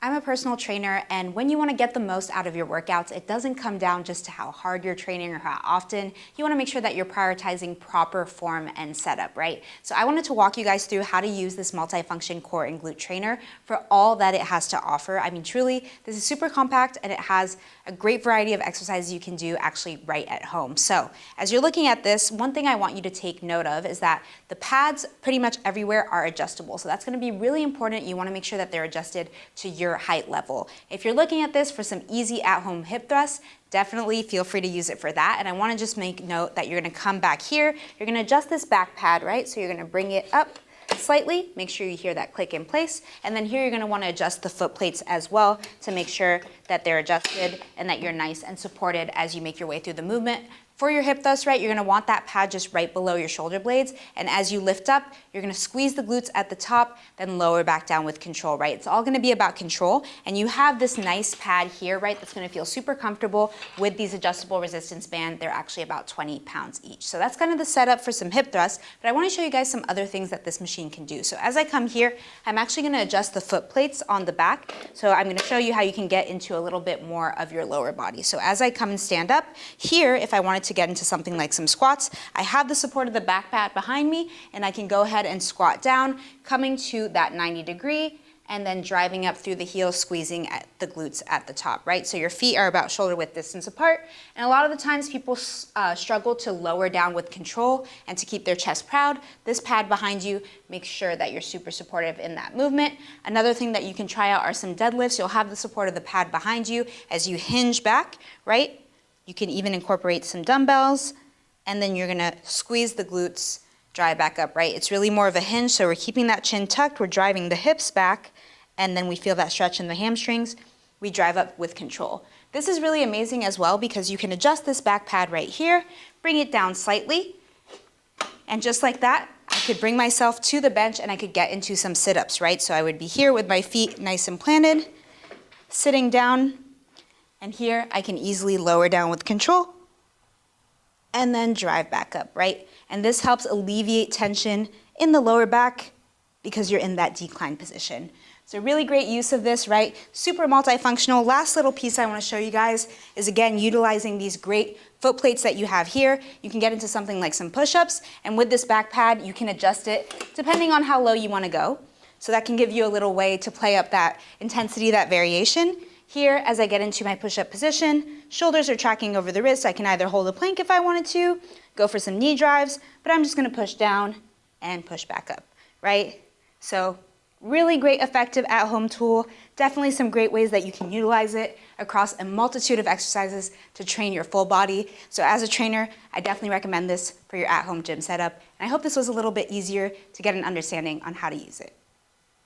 I'm a personal trainer, and when you want to get the most out of your workouts, it doesn't come down just to how hard you're training or how often. You want to make sure that you're prioritizing proper form and setup, right? So I wanted to walk you guys through how to use this multifunction core and glute trainer for all that it has to offer. I mean, truly, this is super compact and it has a great variety of exercises you can do actually right at home. So as you're looking at this, one thing I want you to take note of is that the pads pretty much everywhere are adjustable. So that's going to be really important. You want to make sure that they're adjusted to your height level. If you're looking at this for some easy at-home hip thrusts, definitely feel free to use it for that. And I want to just make note that you're going to come back here. You're going to adjust this back pad, right? So you're going to bring it up slightly, make sure you hear that click in place, and then here you're going to want to adjust the foot plates as well to make sure that they're adjusted and that you're nice and supported as you make your way through the movement. For your hip thrust, right, you're going to want that pad just right below your shoulder blades, and as you lift up, you're going to squeeze the glutes at the top, then lower back down with control, right? It's all going to be about control, and you have this nice pad here, right, that's going to feel super comfortable with these adjustable resistance bands. They're actually about 20 pounds each. So that's kind of the setup for some hip thrusts, but I want to show you guys some other things that this machine can do. So as I come here, I'm actually going to adjust the foot plates on the back, so I'm going to show you how you can get into a little bit more of your lower body. So as I come and stand up, here, if I wanted to get into something like some squats, I have the support of the back pad behind me, and I can go ahead and squat down, coming to that 90 degree, and then driving up through the heels, squeezing at the glutes at the top, right? So your feet are about shoulder width distance apart, and a lot of the times people struggle to lower down with control and to keep their chest proud. This pad behind you makes sure that you're super supportive in that movement. Another thing that you can try out are some deadlifts. You'll have the support of the pad behind you as you hinge back, right? You can even incorporate some dumbbells, and then you're gonna squeeze the glutes, drive back up, right? It's really more of a hinge, so we're keeping that chin tucked, we're driving the hips back, and then we feel that stretch in the hamstrings. We drive up with control. This is really amazing as well because you can adjust this back pad right here, bring it down slightly, and just like that, I could bring myself to the bench and I could get into some sit-ups, right? So I would be here with my feet nice and planted, sitting down, and here I can easily lower down with control and then drive back up, right? And this helps alleviate tension in the lower back because you're in that decline position. So really great use of this, right? Super multifunctional. Last little piece I want to show you guys is, again, utilizing these great foot plates that you have here. You can get into something like some push-ups, and with this back pad, you can adjust it depending on how low you want to go. So that can give you a little way to play up that intensity, that variation. Here, as I get into my push-up position, shoulders are tracking over the wrists. I can either hold a plank if I wanted to, go for some knee drives, but I'm just gonna push down and push back up, right? So really great, effective at-home tool. Definitely some great ways that you can utilize it across a multitude of exercises to train your full body. So as a trainer, I definitely recommend this for your at-home gym setup. And I hope this was a little bit easier to get an understanding on how to use it.